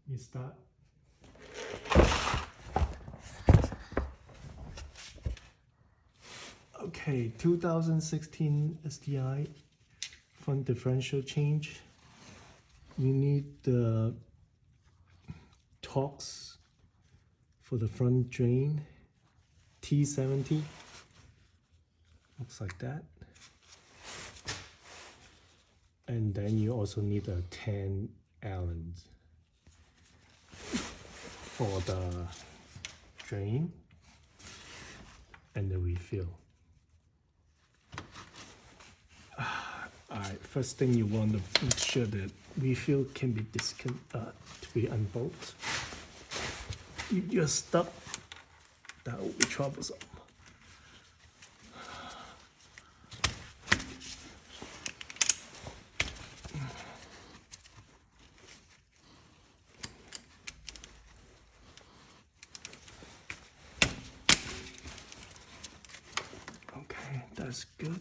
You start. Okay, 2016 STI front differential change. You need the Torx for the front drain, T70. Looks like that. And then you also need a 10 Allen for the drain and the refill. Alright, first thing you want to make sure that refill can be to be unbolted. If you're stuck, that will be troublesome. Okay, that's good.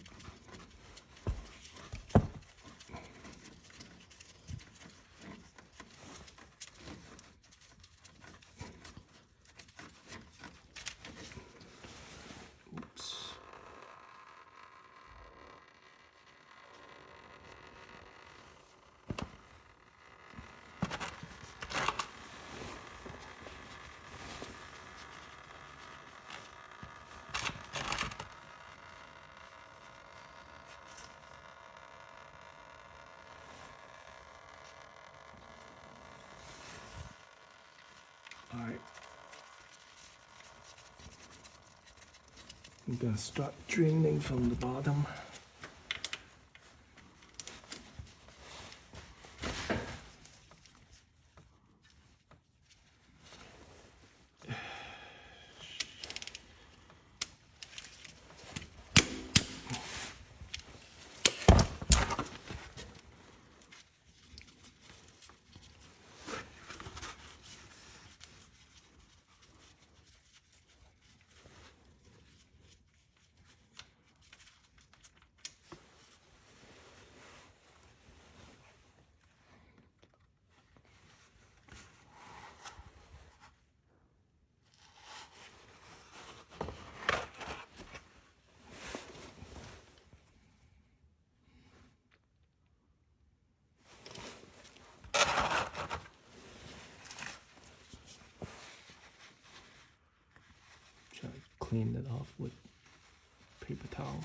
Oops. All right. I'm gonna start draining from the bottom. Try to clean it off with paper towel.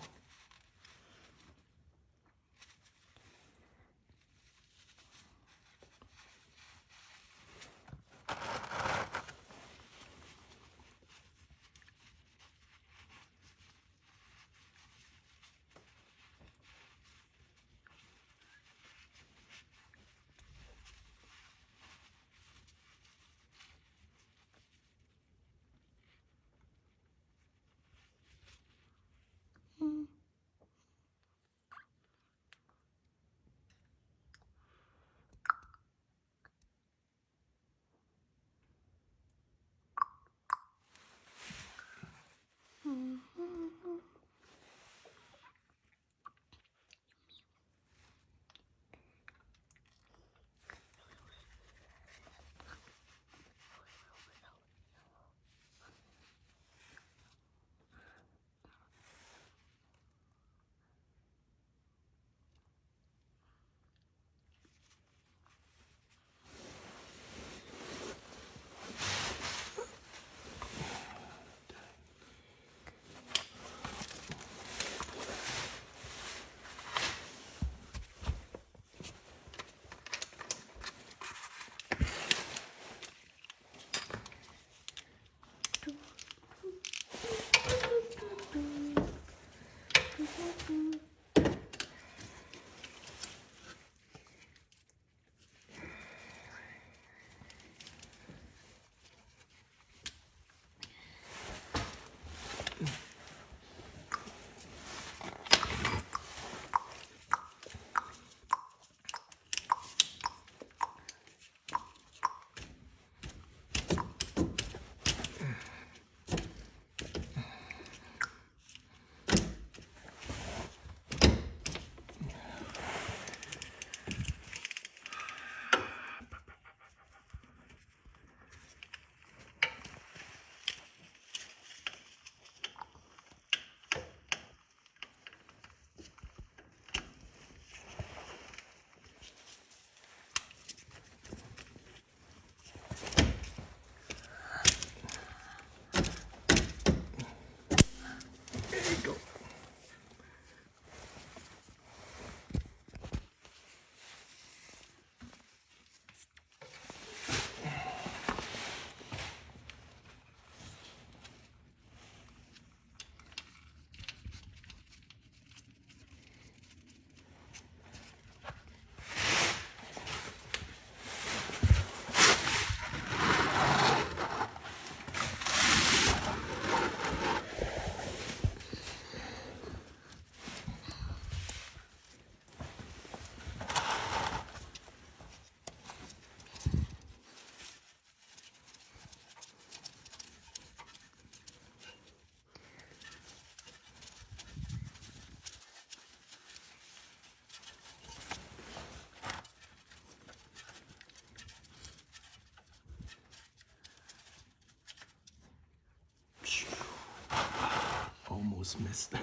almost missed.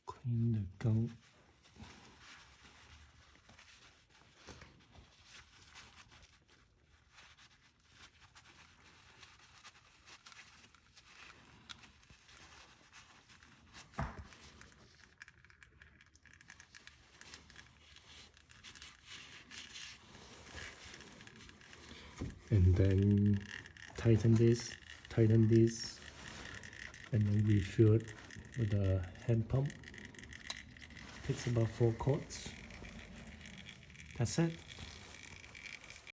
Clean the gunk. And then tighten this, and then refill it with a hand pump. Takes about 4 quarts. That's it.